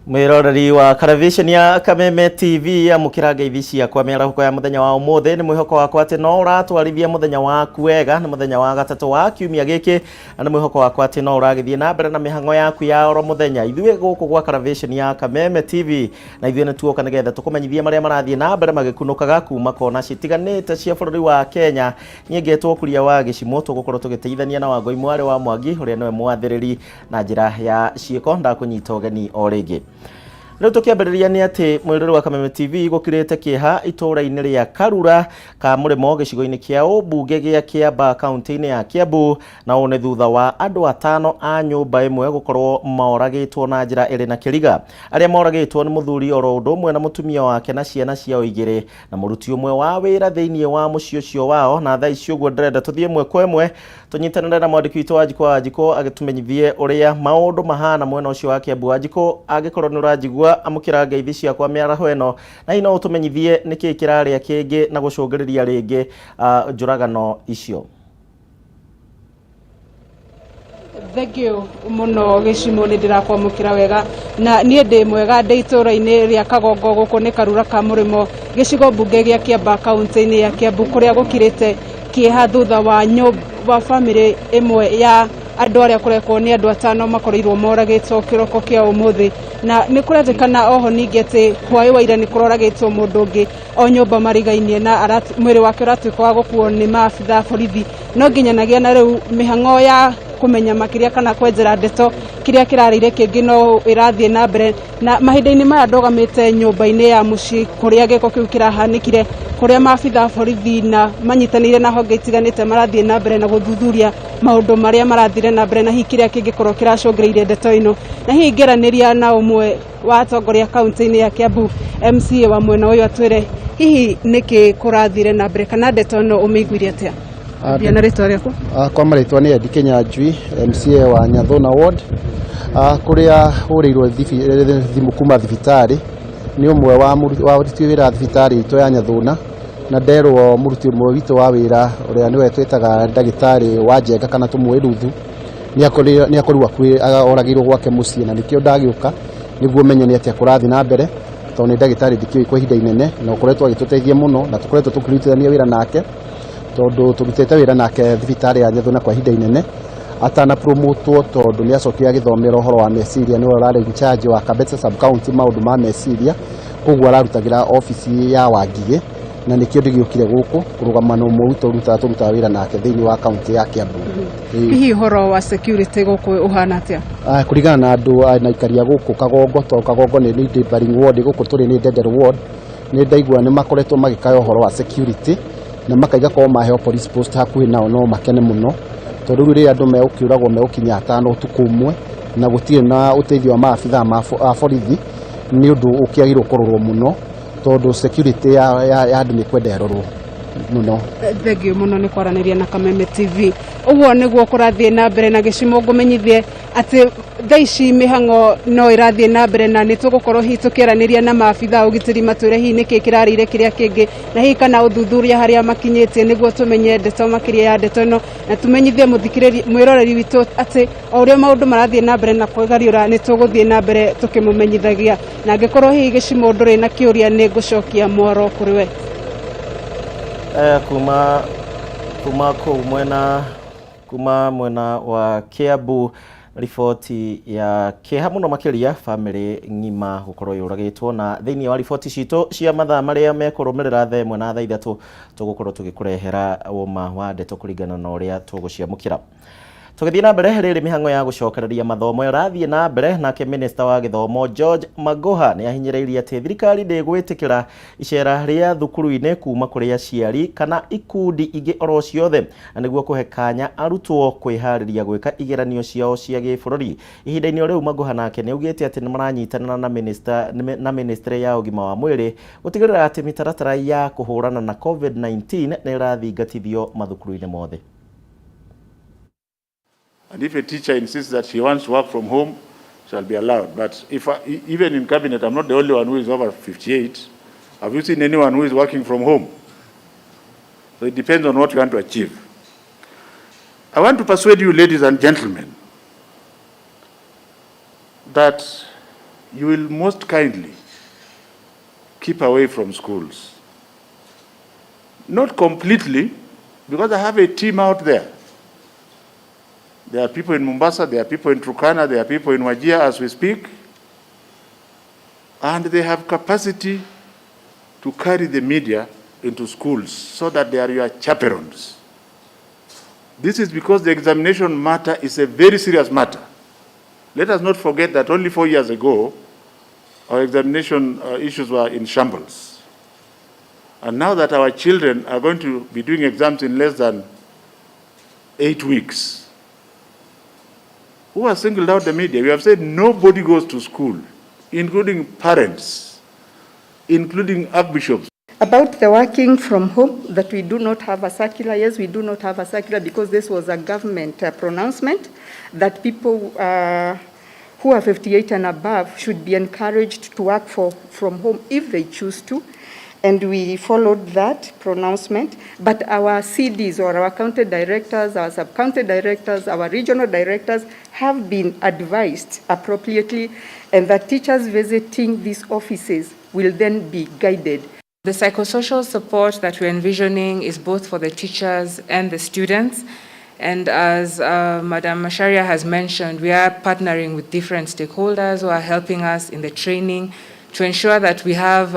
Mwiroreri wa television ya Kameme TV ya mukirage ibici ya kwa mĩarahuko ya muthenya wa umuthe ni mwihoko wakwa ati no uratwarithia muthenya waku wega ni muthenya wa gatatu wa kiumia giki na mwihoko wakwa ati no uragithie na mbere na mihango yaku ya oro muthenya ithue guku gwa television ya Kameme TV na ithue ni tuoka nigetha tukumenyithia maria marathie na mbere magikunukaga kuma kona citiganite cia bururi wa Kenya nyengetwo Kuria wa Gichimu tugukorwo tugiteithania na Wangoi Mware wa Mwangi uria niwe mwathiriri na njira ya ciiko ndakunyita ugeni o ringi. Leo tukiambĩrĩria ni ati mwirori wa Kameme TV gukirite kieha itura-ini ria Karura ka murimo gicigo-ini kia ubunge gia Kiamba kaunti-ini ya Kiambu na one thutha wa andu 5 a nyumba imwe gukorwo moragitwo na njira iri na kiriga. Aria moragitwo ni muthuri oro undu umwe na mutumia wake na ciana ciao igiri na muruti umwe wa wira thiini wa mucio cio wao na thaa icio guo ndirenda tuthie mwe kwa mwe tunyitanire na mwandiki witu wa Jiko agitumenyithie uria maundu mahana mwena ucio wa Kiambu. Jiko agikorwo ni urajigua amukirage ithi cia kwa miaraho eno na ino utumenyithie niki kiraria kingi na gucungiriria ringi njuragano icio. Thank you muno Gichimu ni ndirakwamukira wega na nie ndi mwega ndi itura-ini ria Kagongo guku ni Karura ka murimo gicigo bunge gia Kiamba kaunti-ini ya Kiambu kuria gukirite kieha thutha wa family imwe ya andu aria kurekwo ni andu 5 makorirwo moragitwo kiroko kia umuthi na ni kurethekana oho ningi ati hwai wa ira ni kuroragitwo mundu ungi o nyumba marigainie na mwiri wake uratuika wa gukuo ni maabitha borithi no nginyanagia na riu mihango ya kumenya makiria kana kwenjera ndeto kiria kirarire kingi no irathie na mbere na mahinda-ini maya ndogamite nyumba-ini ya muci kuria giko kiu kirahanikire kuria maabitha borithi na manyitanire na honge itiganite marathie na mbere na guthuthuria maundu maria marathire na mbere na hihi kiria kingikorwo kiracungiriire ndeto ino na hihi ngeraniria na umwe wa atongoria kaunti-ini ya Kiambu MCA wa mwena uyu atwire hihi niki kurathire na mbere kana ndeto no umeiguire atia na ritwa riaku? Kwa maritwa ni Edi Kenyanjui MCA wa Nyathona Ward kuria hurirwo thimu kuma thibitari ni umwe wa muruti wira thibitari ito ya Nyathona na nderwo muruti umwe witu wa wira uria niwe twitaga ndagitari wa Njenga kana tumwe ruthu ni akorwa oragirwo gwake mucii na nikio ndagiuka niguo menye ni atia kurathi na mbere to ni ndagitari ndikio kwa ihinda inene na ukoretwo agituteithia muno na tukoretwo tukirutithania wira nake tondu turutete wira nake thibitari ya Nyathona kwa ihinda inene atana promotwo tondu ni acokire agithomera uhoro wa meciria ni urare in charge wa Kabete sub county maundu ma meciria koguo ararutagira office ya Wangige na nikio ndigiukire guku kurugama no mwitu ruta wira nake thiini wa county ya Kiambu. Hihi horo wa security guku uhana atia? Kurigana na andu na ikaria guku Kagongo to Kagongo ni neighboring ward guku turi ni Ndender ward ni ndaigua ni makoretwo magikaya horo wa security na makaiga ko maheo police post hakuhi nao no makene muno tondu ri andu meukiragwo meukinya 5 utukumwe na gutire na uteithio wa maabitha ma borithi ni undu ukiagirwo kurorwo muno tondu security ya andu ni kwenderorwo muno. Thank you muno ni kwaraniria na Kameme TV uguo niguo kurathie na mbere na Gichimu ngumenyithie ati thaici mihango no irathie na mbere na ni tugukorwo hi tukiraniria na maabitha ugitiri matwire hi niki kirarire kiria kingi na hi kana uthuthuria haria makinyitie niguo tumenye ndeto makiria ya ndeto no na tumenyithie muthikiriri mwiroreri witu ati o uria maundu marathie na mbere na kwegariura ni tuguthie na mbere tukimumenyithagia na ngikorwo hi Gichimu nduri na kiuria ni ngucokia Mohoro kuri we. Kuma mwena wa Kiambu ripoti ya kieha muno makiria family ngima gukorwo yuragitwo na thiini wa ripoti cito cia mathaa maria mekurumirira thaa imwe na thaa 3 tugukorwo tugikurehera uma wa ndeto kuringana na uria tuguciamukira. Tugithie na mbere riri mihango ya gucokereria mathomo irathie na mbere nake minister wa githomo George Magoha ni ahinyiriirie ati thirikari ndigwitikira icera ria thukuru-ini kuma kuri aciari kana ikundi ingi oro ciothe niguo kuhe kanya arutwo kwihariria gwika igeranio ciao cia gibururi. Ihinda-ini riu Magoha nake ni ugite ati nimaranyitana na ministry ya ugima wa mwiri gutigirira ati mitaratara ya kuhurana na COVID-19 ni irathingatithio mathukuru-ini mothe. And if a teacher insists that she wants to work from home, shall be allowed. But if even in cabinet, I'm not the only one who is over 58. Have you seen anyone who is working from home? So it depends on what you want to achieve. I want to persuade you, ladies and gentlemen, that you will most kindly keep away from schools. Not completely, because I have a team out there. There are people in Mombasa, there are people in Turkana, there are people in Wajir as we speak, and they have capacity to carry the media into schools so that they are your chaperones. This is because the examination matter is a very serious matter. Let us not forget that only 4 years ago, our examination issues were in shambles. And now that our children are going to be doing exams in less than 8 weeks, who has singled out the media? We have said nobody goes to school, including parents, including archbishops. About the working from home, that we do not have a circular. Yes, we do not have a circular because this was a government pronouncement that people who are 58 and above should be encouraged to work from home if they choose to. And we followed that pronouncement. But our CDs or our county directors, our sub-county directors, our regional directors have been advised appropriately, and that teachers visiting these offices will then be guided. The psychosocial support that we're envisioning is both for the teachers and the students. And as Madam Macharia has mentioned, we are partnering with different stakeholders who are helping us in the training to ensure that we have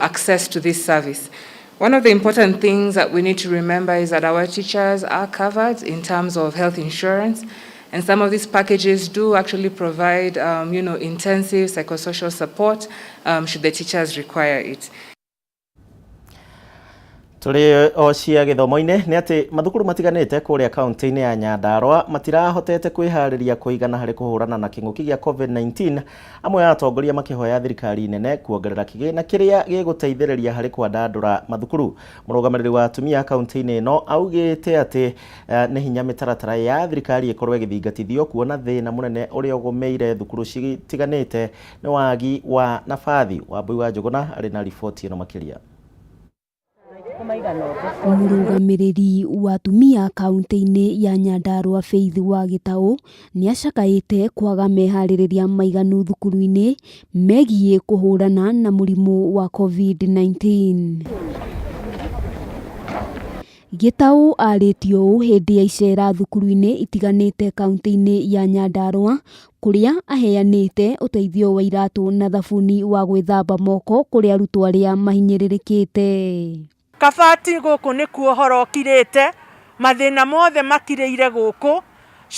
access to this service. One of the important things that we need to remember is that our teachers are covered in terms of health insurance. And some of these packages do actually provide intensive psychosocial support should the teachers require it. Tuli ocia githomo-ini ni ati mathukuru matiganite kuria kaunti-ini ya Nyandarua matirahotete kwihariria kuigana hari kuhurana na king'uki gia COVID-19, amwe ya atongoria makihoya thirikari nene kuongerera kigina kiria giguteithiriria hari kwandandura mathukuru. Murugamiriri wa atumia kaunti-ini ino augite ati ni hinya mitaratara ya thirikari ikorwo igithingatithio kuona thina munene uria ugumeire thukuru citiganite ni wagi wa nafathi. Wambui wa Njuguna ari na riboti ino makiria. Murugamiriri wa atumia kaunti-ini ya Nyandarua Faith wa Gitau ni acakaite kwaga mehaririria maiganu thukuru-ini megie kuhurana na murimu wa COVID-19. Gitau aritio hindi ya icera thukuru-ini itiganite kaunti-ini ya Nyandarua kuria aheanite uteithio wa iratu na thabuni wa gwithamba moko kuri arutwo aria mahinyiririkite. Kabati guku ni kuo horokirite mathina mothe makiriire guku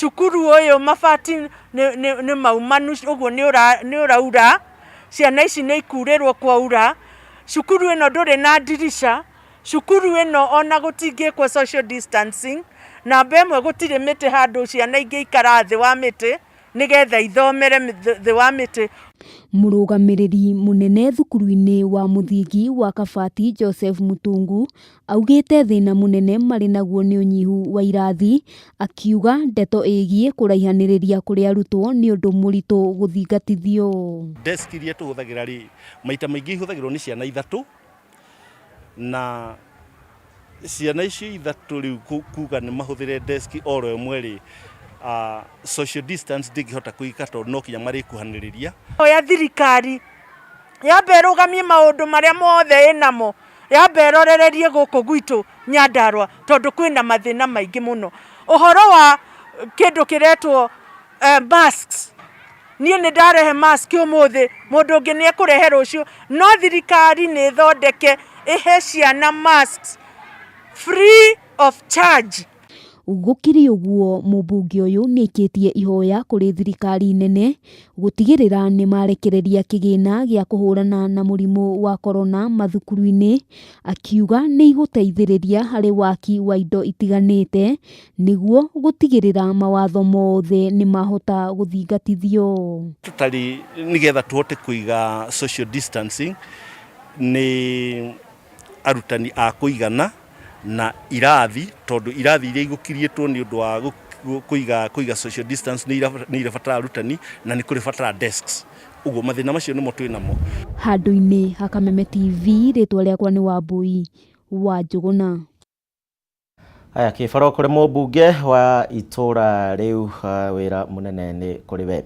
cukuru uyu mabati ni maumanu uguo ni uraura ciana ici ni ikurirwo kwaura cukuru ino nduri na dirisha cukuru ino ona gutingikwo social distancing na mbemwe gutire miti handu ciana ingiikara thi wa miti nigetha ithomere thi wa miti. Murugamiriri munene thukuru-ini wa muthingi wa Kabati Joseph Mutungu augite thina munene mari naguo ni unyihu wa irathi, akiuga ndeto igie kuraihaniriria kuri arutwo ni undu muritu guthingatithio. Desk iria tuhuthagira ri maita maingi ihuthagirwo ni ciana ithatu, na ciana ici ithatu riu kuga ni mahuthire desk oro imwe ri social distance ndingihota kuikato no kinya mari kuhaniriria. Oya thirikari yambe rugamie maundu maria mothe inamo, yambe rorererie guku gwitu Nyandarua tondu kwina mathina maingi muno. Uhoro wa kindu kiretwo masks, nie ni ndarehe mask umuthi mundu ungi ni ekurehe rucio, no thirikari ni thondeke ihe ciana masks free of charge. Gukiri uguo mubunge uyu niekitie ihoya kuri thirikari nene gutigirira ni marekereria kigina gia kuhurana na murimu wa corona mathukuru-ini, akiuga ni iguteithiriria hari waki wa indo itiganite niguo gutigirira mawatho mothe ni mahota guthingatithio. Tutari nigetha tuhote kuiga social distancing ni arutani a kuigana na irathi tondu irathi iria igukirietwo ni undu wa kuiga social distance ni irabatara arutani na ni kuri batara desks. Uguo mathina macio nimo twinamo. Handu-ini ha Kameme TV, ritwa riakwa ni Wambui wa Njuguna. Aya kibaro kuri mubunge wa itura riu wira munene ni kuri we.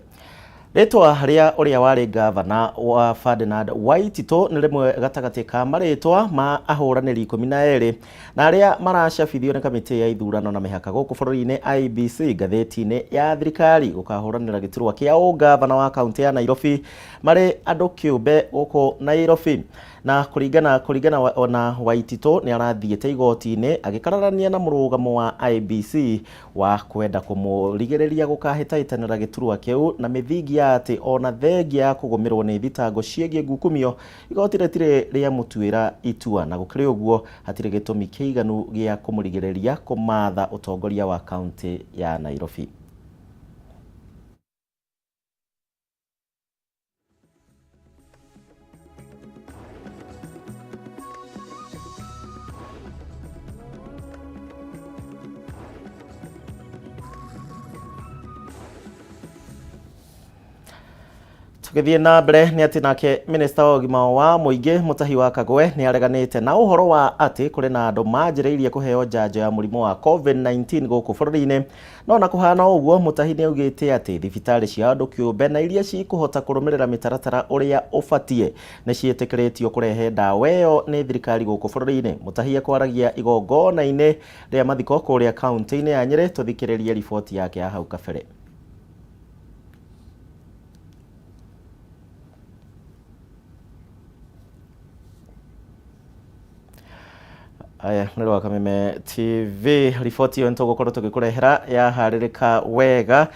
Ritwa haria uria wari gavana wa Ferdinand Waitito ni rimwe gatagati ka maritwa ma ahuraniri 12 na aria maracabithio ni kamiti ya ithurano na mihaka guku bururi-ini IBC gatheti-ini ya thirikari gukahuranira giturwa kia ugavana wa kaunti ya Nairobi mari andu kiumbe guku Nairobi. Na kuringana na Waitito ni arathiete igoti-ini agikararania na murugamo wa IBC wa kwenda kumurigiriria gukahitaitanira giturwa kiu na mithingi ati ona thengia kugumirwo ni thitango ciegie ngukumio igoti retire ria mutuira itua na gukiri uguo hatire gitumi kiiganu gia kumurigiriria kumatha utongoria wa kaunti ya Nairobi. Tukithie na mbere ni ati nake minister wa ugima wa muingi Mutahi wa Kagwe ni areganite na uhoro wa ati kuri na andu manjiriirie kuheo njanjo ya murimu wa COVID-19 guku bururi-ini no na kuhana uguo Mutahi ni augite ati thibitari cia andu kiumbe na iria cikuhota kurumirira mitaratara uria ubatie ni cietikiritio kurehe ndawa iyo ni thirikari guku bururi-ini. Mutahi akwaragia igongona-ini ria mathiko kuria kaunti-ini ya Nyeri. Tuthikiririe ripoti yake ya hau kabere. Aya nero Kameme TV ripoti yo ntugukorwo tugikurehera ya haririka wega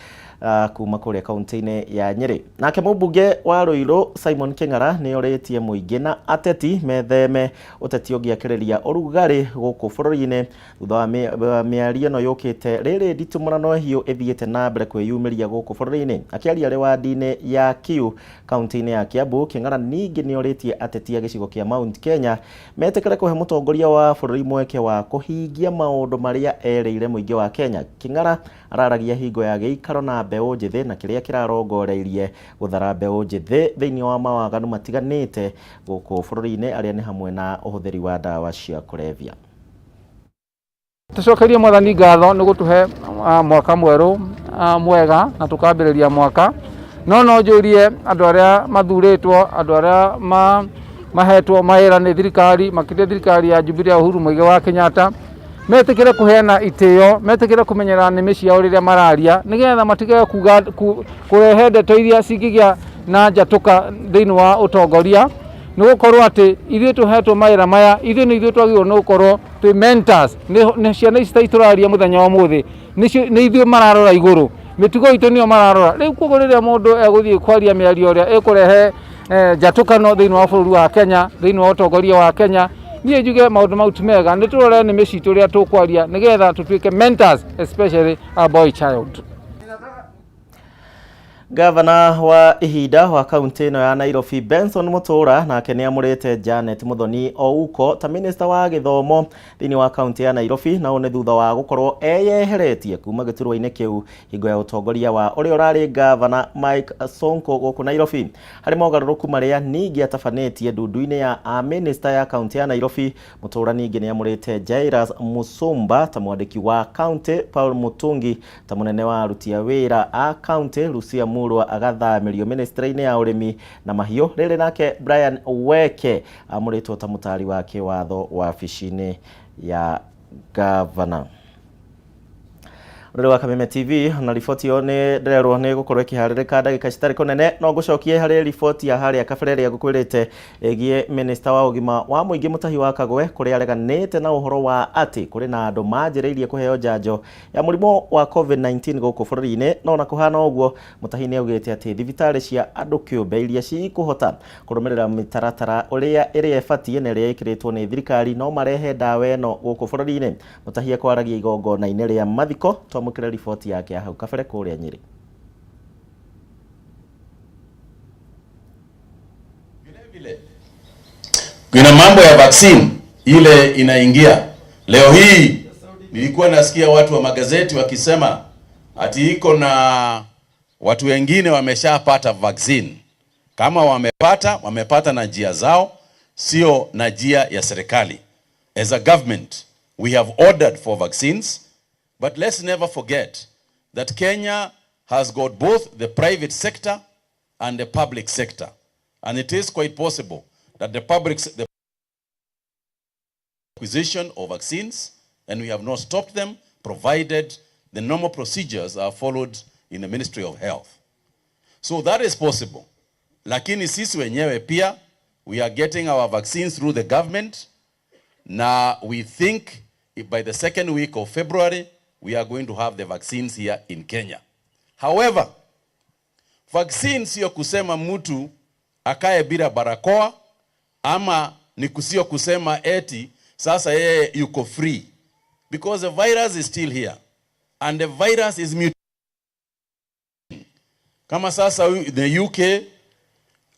kuma kuria kaunti-ini ya Nyeri. Nake mubunge wa Ruiru Simon King'ara ni oritie muingi na ateti metheme uteti ungiakiriria urugari guku bururi-ini thutha wa miario no yukite riri nditumurano hiyo ithiete na mbere kwiyumiria guku bururi-ini. Akiaria ri wadi-ini ya Kiu kaunti-ini ya Kiambu, King'ara ningi ni oritie ateti a gicigo kia Mount Kenya metekere kuhe mutongoria wa bururi mweke wa kuhingia maundu maria ereire muingi wa Kenya. King'ara araragia hingo ya giikaro na mbeu njithi na kiria kirarongoreirie guthara mbeu njithi thiini wa mawaganu matiganite guku bururi-ini aria ni hamwe na uhuthiri wa ndawa cia kulevya. Tucokerie mwathani ngatho ni gutuhe mwaka mweru mwega na tukambiriria mwaka no njurie andu aria mathuritwo, andu aria mahetwo mawira ni thirikari, makiria thirikari ya Jubilee ya Uhuru Muigai wa Kenyatta metikire kuheana itio, metikire kumenyera nimi ciao riria mararia nigetha matige kuga kurehe ndeto iria cingigia na njatuka thiini wa utongoria. Ni gukorwo ati ithuĩ tuhetwo mawĩra maya, ithuĩ nĩ ithuĩ twagĩrĩirwo nĩ gukorwo twi mentors, nĩ ciana ici tũraria mũthenya wa mũthĩ nĩ ithuĩ mararora igũrũ, mĩtugo itũ nĩyo mararora. Rĩu koguo rĩrĩa mũndũ egũthiĩ kwaria mĩario ĩrĩa ĩkũrehe njatũkano thĩinĩ wa bũrũri wa Kenya, thĩinĩ wa ũtongoria wa Kenya, niĩ njuge maũndũ mau ti mega. Nĩ tũrore nĩmĩ citũ ũrĩa tũkwaria nĩgetha tũtuĩke mentors, especially a boy child. Gavana wa ihinda wa kaunti ino ya Nairobi Benson Mutura nake ni amurite Janet Muthoni Ouko ta minister wa githomo thiini wa kaunti ya Nairobi na one thutha wa gukorwo eyeheretie kuma giturwa-ini kiu hingo ya utongoria wa uria urari gavana Mike Sonko guku Nairobi. Hari mogaruruku maria ningi atafanetie ndundu-ini ya a minister ya kaunti ya Nairobi. Mutura ningi ni amurite Jairus Musumba ta mwandiki wa kaunti, Paul Mutungi ta munene wa aruti a wira a kaunti, Lucia Murwa agathamirio ministry-ini ya urimi na mahiu. Riri nake Brian Weke amuritwo ta mutari wa kiwatho wa wabici-ini ya gavana. Rĩrĩ wa Kameme TV na riboti yo nĩ ndererwo nĩ gũkorwo ĩkĩharĩrĩka ndagĩka citarĩ kũnene, no ngũcokie harĩ riboti ya harĩa kabere ĩrĩa ngũkwĩrĩte ĩgiĩ minista wa ũgima wa mũingĩ Mutahi wa Kagwe kũrĩa areganĩte na ũhoro wa atĩ kũrĩ na andũ manjĩrĩirie kũheo njanjo ya mũrimũ wa COVID-19 gũkũ bũrũri-inĩ. No na kũhana ũguo Mutahi nĩ augĩte atĩ thibitarĩ cia andũ kĩũmbe iria cikũhota kũrũmĩrĩra mĩtaratara ĩrĩa ĩbatiĩ na ĩrĩa ĩkĩrĩtwo nĩ thirikari no marehe ndawa ĩno gũkũ bũrũri-inĩ. Mutahi akwaragia igongona-inĩ rĩa mathiko. Twamũkĩra riboti yake ya hau kabere kũrĩa Nyeri. Vile kuna mambo ya vaccine ile inaingia leo hii. Nilikuwa nasikia watu wa magazeti wakisema ati iko na watu wengine wameshapata vaccine. Kama wamepata na njia zao, sio na njia ya serikali. As a government, we have ordered for vaccines. But let's never forget that Kenya has got both the private sector and the public sector. And it is quite possible that the acquisition of vaccines, and we have not stopped them, provided the normal procedures are followed in the Ministry of Health. So that is possible. Lakini sisi wenyewe pia, we are getting our vaccines through the government. Now we think by the second week of February, we are going to have the vaccines here in Kenya. However, vaccine sio kusema mtu akae bila barakoa, ama ni kusio kusema eti sasa yeye yuko free. Because the virus is still here. And the virus is mutating. Kama sasa in the UK,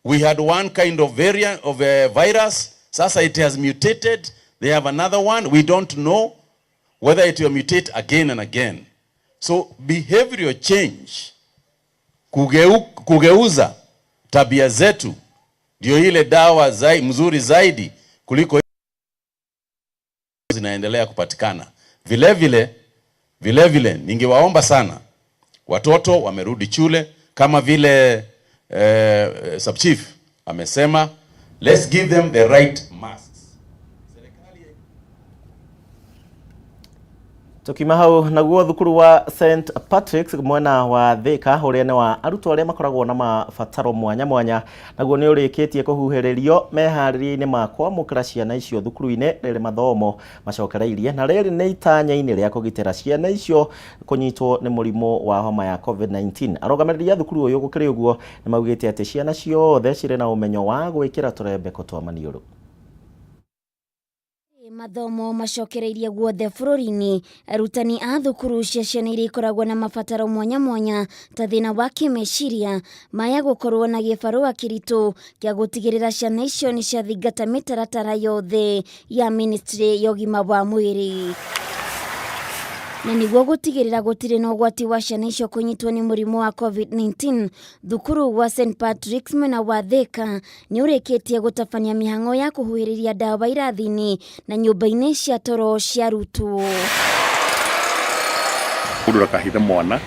we had one kind of variant of a virus. Sasa it has mutated. They have another one. We don't know whether it will mutate again and again. So behavioral change, kugeuza tabia zetu, ndio ile dawa mzuri zaidi kuliko zinaendelea kupatikana. Vile vile ningewaomba sana, watoto wamerudi shule kama vile subchief amesema, let's give them the right masks. Tukima hau naguo thukuru wa St Patrick's mwena wa Thika uria ne wa arutwo aria makoragwo na mabataro mwanya naguo ni urikitie kuhuhiririo mehariri-ini ma kwamukira ciana icio thukuru-ini riri mathomo macokereirie na riri ni itanya-ini ria kugitira ciana icio kunyitwo ni murimu wa homa ya COVID-19. Arogamiriri thukuru uyu gukiri uguo ni maugite ati ciana ciothe cire na umenyo wa gwikira turembeko twa maniuru. Mathomo macokereirie guothe bururi-ini, arutani a thukuru cia ciana iria ikoragwo na mabataro mwanya ta thina wa kimeciria maya gukorwo na gibarua kiritu kia gutigirira ciana icio ni ciathingata mitaratara yothe ya ministry ya ugima wa mwiri. Na niguo gutigirira gutire na ugwati wa ciana icio kunyitwo ni murimu wa COVID-19, thukuru wa St Patrick's mwena wa Thika ni urikitie gutabania mihango ya kuhuhiriria dawa irathi-ini na nyumba-ini cia toro cia arutwo. Kudura kahitha mwana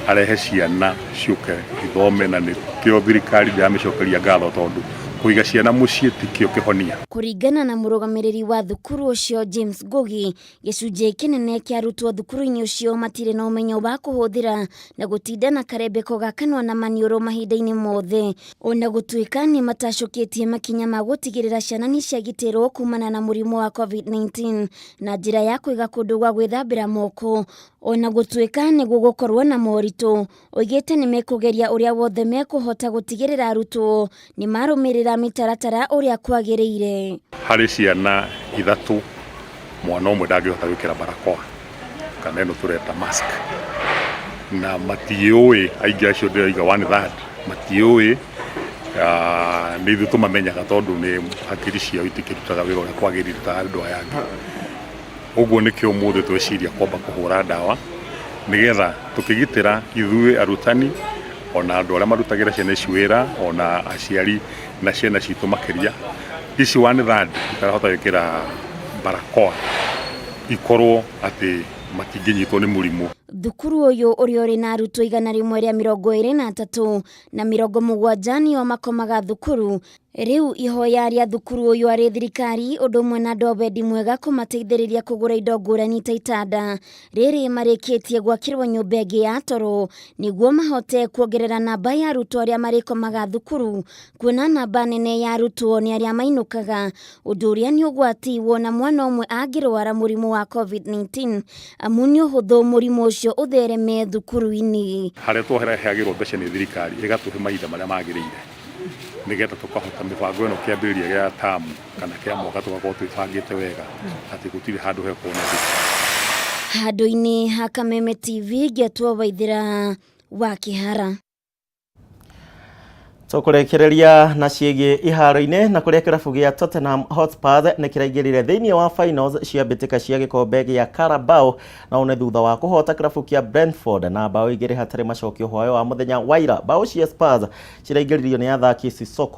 arehe ciana ciuke ithome na nikio thirikari ndamicokeria ngatho tondu kuiga ciana mucii tikio kihonia. Kuringana na murugamiriri wa thukuru ucio James Gogi, gicunje kinene kia arutwo thukuru-ini ucio matire na umenyo wa kuhuthira na gutinda na karembeko gakanwa na maniuru mahinda-ini mothe, ona gutuika ni matacoketie makinya ma gutigirira ciana ni ciagitirwo kumana na murimu wa COVID-19 na njira ya kuiga kundu gwa gwithambira moko, ona gutuika ni gugukorwo na moritu oigite ni mekugeria uria wothe mekuhota gutigirira arutwo ni marumirira mitaratara uria kwagiriire. Hari ciana ithatu mwana umwe ndangihota gwikira barakoa kana ino tureta mask na matiui aingi acio ndiriga one third matiui ni ithu tumamenyaga tondu ni hakiri ciao itikirutaga wira uria kwagirire ta andu aya angi. Uguo nikio umuthi tweciria kwamba kuhura dawa nigetha tukigitira ithuĩ arutani ona andu aria marutagira ciana ici wira ona aciari na ciana citu makiria ici one third ikarahota gwikira barakoa ikorwo ati matinginyitwo ni murimu. Thukuru uyu uri na arutwo 123 na 70 nio makomaga thukuru. Riu ihoya ria thukuru uyu ari thirikari undu mwe na ndobendi mwega kumateithiriria kugura indo ngurani ta itanda riri marikitie gwakirwo nyumba ingi ya toro niguo mahote kuongerera namba ya arutwo aria marikomaga thukuru, kuona namba nene ya arutwo ni aria mainukaga, undu uria ni ugwati wona mwana umwe angirwara murimu wa COVID-19 amu ni uhuthu murimu ucio uthereme thukuru-ini. Haria twoherehagirwo mbeca ni thirikari igatuhe maitha maria magiriire nigetha tukahota mibango ino kiambiriria gia tamu kana kia mwaka tugakorwo twibangite wega ati gutire handu hekuona handu-ini ha Kameme TV getwo Waithira wa Kihara. Tukurekereria na ciĩgiĩ iharo-inĩ na kuria kirabu gia Tottenham Hotspur ni kiraingĩrire thĩinĩ wa finals cia mbĩtĩka cia gĩkombe gĩa Carabao na one thutha wa kuhota kirabu kia Brentford na bao 2 hatarĩ macokio hwayo wa mũthenya wa ira. Bao cia Spurs ciraingĩririo nĩ athaki Sissoko